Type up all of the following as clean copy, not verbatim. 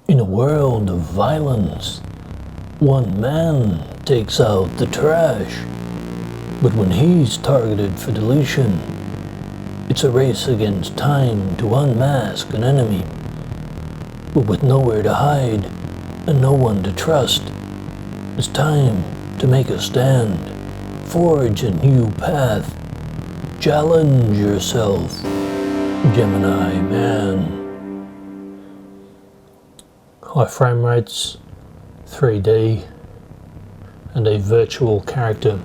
In a world of violence, one man takes out the trash. But when he's targeted for deletion, it's a race against time to unmask an enemy. But with nowhere to hide and no one to trust, it's time to make a stand, forge a new path, challenge yourself, Gemini Man. High frame rates, 3D, and a virtual character.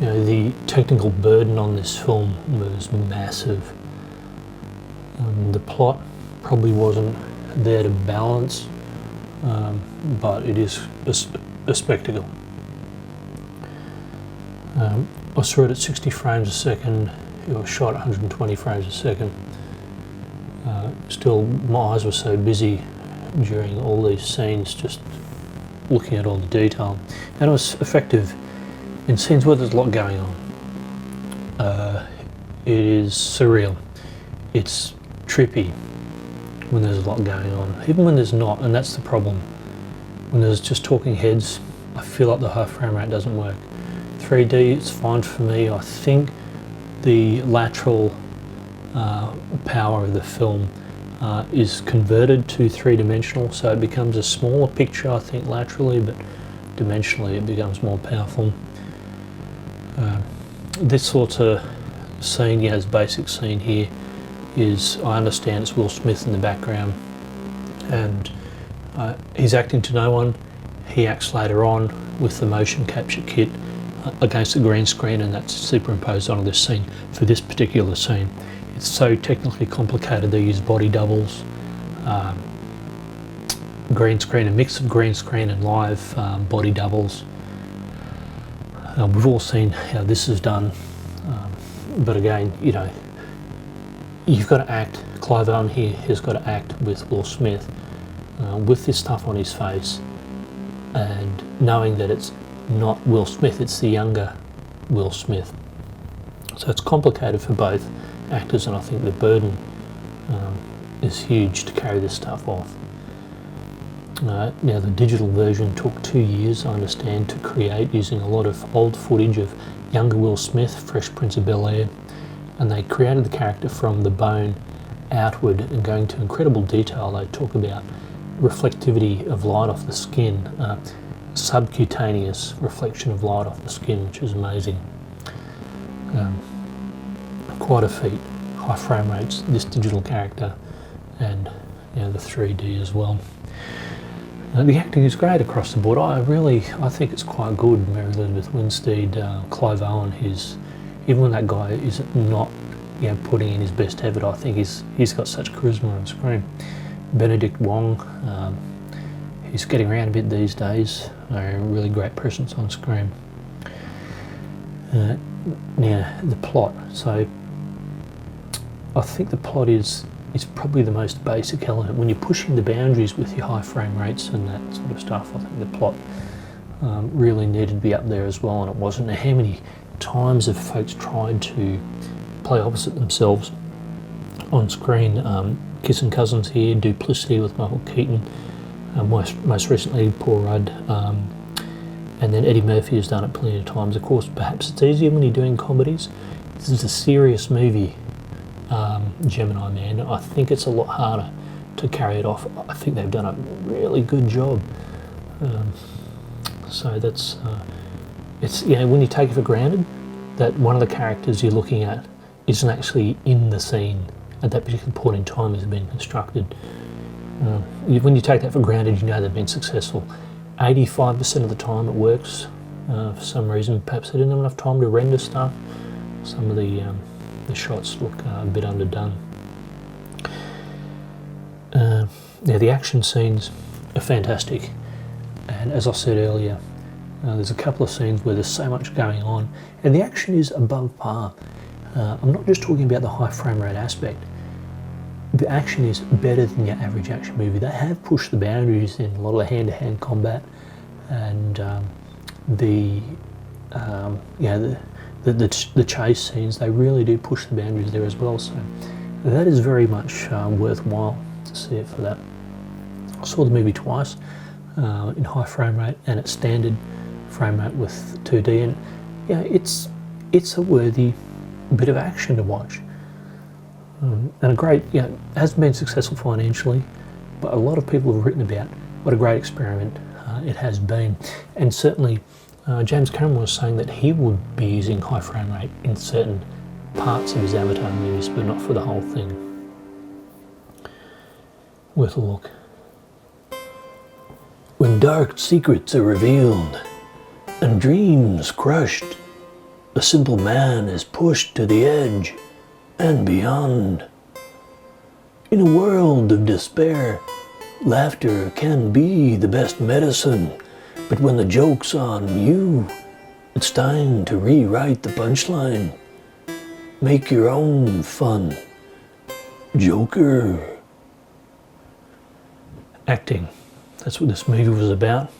You know, the technical burden on this film was massive. The plot probably wasn't there to balance, but it is a spectacle. I saw it at 60 frames a second. It was shot at 120 frames a second. Still, my eyes were so busy during all these scenes, just looking at all the detail, and it was effective in scenes where there's a lot going on. It is surreal, it's trippy when there's a lot going on, even when there's not, and that's the problem. When there's just talking heads, I feel like the high frame rate doesn't work. 3D, it's fine for me. I think the lateral power of the film is converted to three-dimensional, so it becomes a smaller picture, I think, laterally, but dimensionally it becomes more powerful. This sort of scene, this basic scene here is, I understand it's Will Smith in the background, and he's acting to no one. He acts later on with the motion capture kit against the green screen, and that's superimposed onto this scene for this particular scene. It's so technically complicated. They use body doubles, green screen, a mix of green screen and live body doubles. We've all seen how this is done, but again, you know, you've got to act. Clive Owen here has got to act with Will Smith, with this stuff on his face, and knowing that it's not Will Smith, it's the younger Will Smith. So it's complicated for both actors, and I think the burden is huge to carry this stuff off. Now, the digital version took 2 years, I understand, to create, using a lot of old footage of younger Will Smith, Fresh Prince of Bel-Air, and they created the character from the bone outward and going to incredible detail. They talk about reflectivity of light off the skin, subcutaneous reflection of light off the skin, which is amazing. Quite a feat. High frame rates, this digital character, and the 3D as well. The acting is great across the board. I think it's quite good. Mary Elizabeth Winstead, Clive Owen, even when that guy is not putting in his best effort, I think he's got such charisma on screen. Benedict Wong, he's getting around a bit these days. A really great presence on screen. Now the plot. So I think the plot is probably the most basic element. When you're pushing the boundaries with your high frame rates and that sort of stuff, I think the plot really needed to be up there as well, and it wasn't. Now, how many times have folks tried to play opposite themselves on screen? Kissing Cousins here, Duplicity with Michael Keaton, most recently Paul Rudd, and then Eddie Murphy has done it plenty of times. Of course, perhaps it's easier when you're doing comedies. This is a serious movie, Gemini Man. I think it's a lot harder to carry it off. I think they've done a really good job. So that's it's when you take it for granted that one of the characters you're looking at isn't actually in the scene at that particular point in time has been constructed. When you take that for granted, you know they've been successful. 85% of the time it works. For some reason, perhaps they didn't have enough time to render stuff. Some of the shots look a bit underdone. The action scenes are fantastic, and as I said earlier, there's a couple of scenes where there's so much going on, and the action is above par. I'm not just talking about the high frame rate aspect. The action is better than your average action movie. They have pushed the boundaries in a lot of the hand-to-hand combat, and the chase scenes. They really do push the boundaries there as well. So that is very much worthwhile to see it for that. I saw the movie twice in high frame rate and at standard frame rate with 2D, and yeah, it's a worthy bit of action to watch. And a great, hasn't been successful financially, but a lot of people have written about what a great experiment it has been. And certainly James Cameron was saying that he would be using high frame rate in certain parts of his Avatar movies, but not for the whole thing. Worth a look. When dark secrets are revealed and dreams crushed, a simple man is pushed to the edge and beyond. In a world of despair, laughter can be the best medicine, but when the joke's on you, it's time to rewrite the punchline. Make your own fun. Joker. Acting. That's what this movie was about.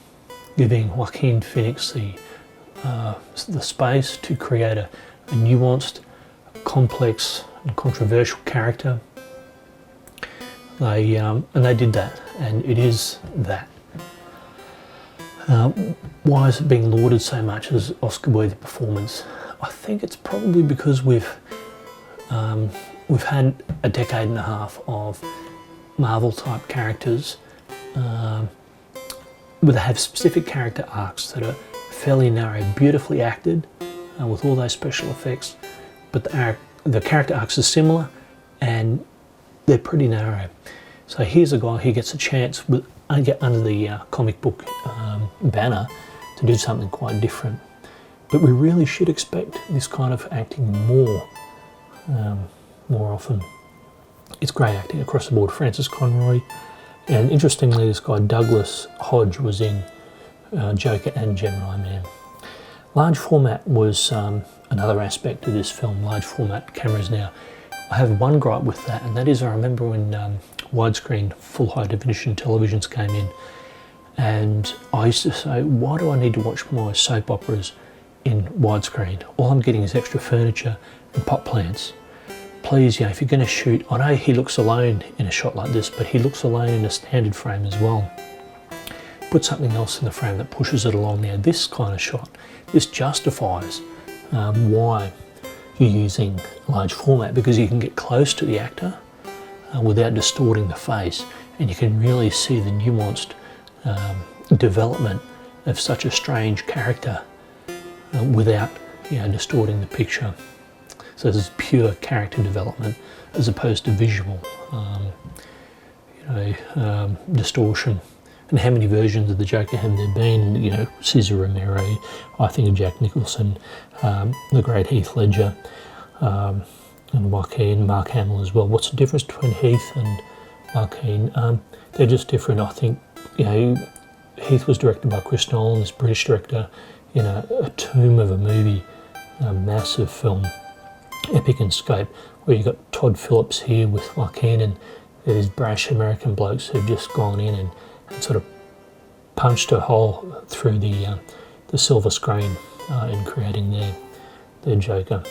Giving Joaquin Phoenix the space to create a nuanced, complex and controversial character. They did that, and it is that. Why is it being lauded so much as Oscar-worthy performance? I think it's probably because we've had a decade and a half of Marvel-type characters that have specific character arcs that are fairly narrow, beautifully acted with all those special effects, but the character arcs are similar and they're pretty narrow. So here's a guy who gets a chance under the comic book banner to do something quite different. But we really should expect this kind of acting more often. It's great acting across the board. Francis Conroy, and interestingly, this guy Douglas Hodge was in Joker and Gemini Man. Large format was another aspect of this film, large format cameras now. I have one gripe with that, and that is I remember when widescreen full high definition televisions came in, and I used to say, why do I need to watch my soap operas in widescreen? All I'm getting is extra furniture and pot plants. Please, if you're going to shoot, I know he looks alone in a shot like this, but he looks alone in a standard frame as well. Put something else in the frame that pushes it along now. This kind of shot, this justifies why you're using large format, because you can get close to the actor without distorting the face, and you can really see the nuanced development of such a strange character without distorting the picture. So this is pure character development as opposed to visual distortion. And how many versions of the Joker have there been? Cesar Romero, I think of Jack Nicholson, the great Heath Ledger, and Joaquin, Mark Hamill as well. What's the difference between Heath and Joaquin? They're just different. I think Heath was directed by Chris Nolan, this British director, a tomb of a movie, a massive film, epic in scope, where you got Todd Phillips here with Joaquin, and these brash American blokes who've just gone in and sort of punched a hole through the silver screen in creating their Joker.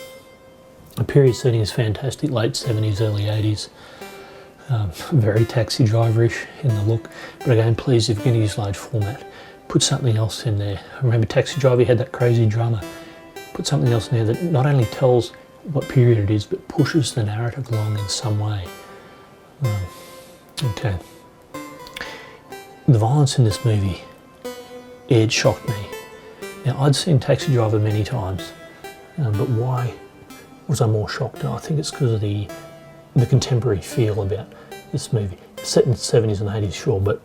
The period setting is fantastic, late 70s, early 80s. Very Taxi Driver-ish in the look, but again, please, if you're going to use large format, put something else in there. Remember Taxi Driver had that crazy drummer. Put something else in there that not only tells what period it is, but pushes the narrative along in some way. Okay. The violence in this movie, it shocked me. Now, I'd seen Taxi Driver many times, but why was I more shocked? I think it's because of the contemporary feel about this movie. It's set in the 70s and 80s, sure, but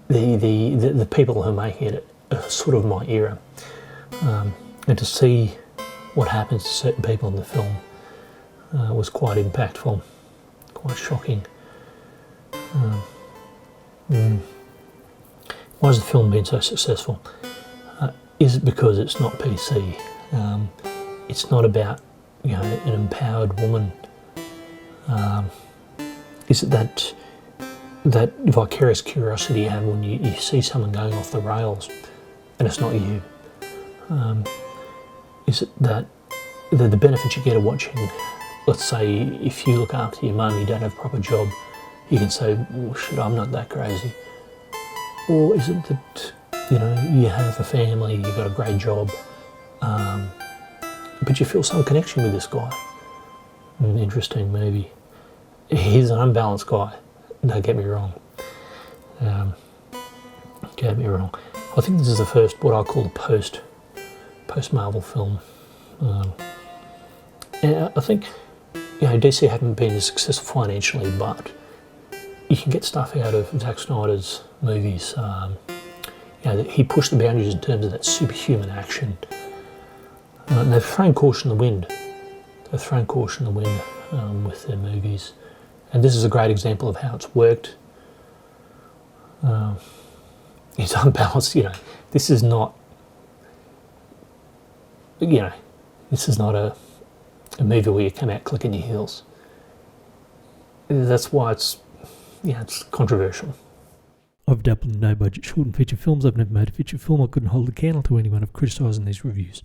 the people who are making it are sort of my era. And to see what happens to certain people in the film was quite impactful, quite shocking. Why has the film been so successful? Is it because it's not PC? It's not about an empowered woman. Is it that vicarious curiosity you have when you see someone going off the rails and it's not you? Is it that the benefit you get of watching, let's say if you look after your mum, you don't have a proper job, you can say, well, shit, I'm not that crazy. Or is it that, you know, you have a family, you've got a great job, but you feel some connection with this guy? Interesting, maybe. He's an unbalanced guy, don't get me wrong. Get me wrong. I think this is the first, what I call the post-Marvel film. And I think, you know, DC haven't been as successful financially, but you can get stuff out of Zack Snyder's movies. You know, he pushed the boundaries in terms of that superhuman action. And they've thrown caution to the wind. They've thrown caution to the wind with their movies. And this is a great example of how it's worked. It's unbalanced, you know. This is not, you know, this is not a movie where you come out clicking your heels. That's why it's, yeah, it's controversial. I've dabbled in no-budget short and feature films. I've never made a feature film. I couldn't hold a candle to anyone I've criticised in these reviews.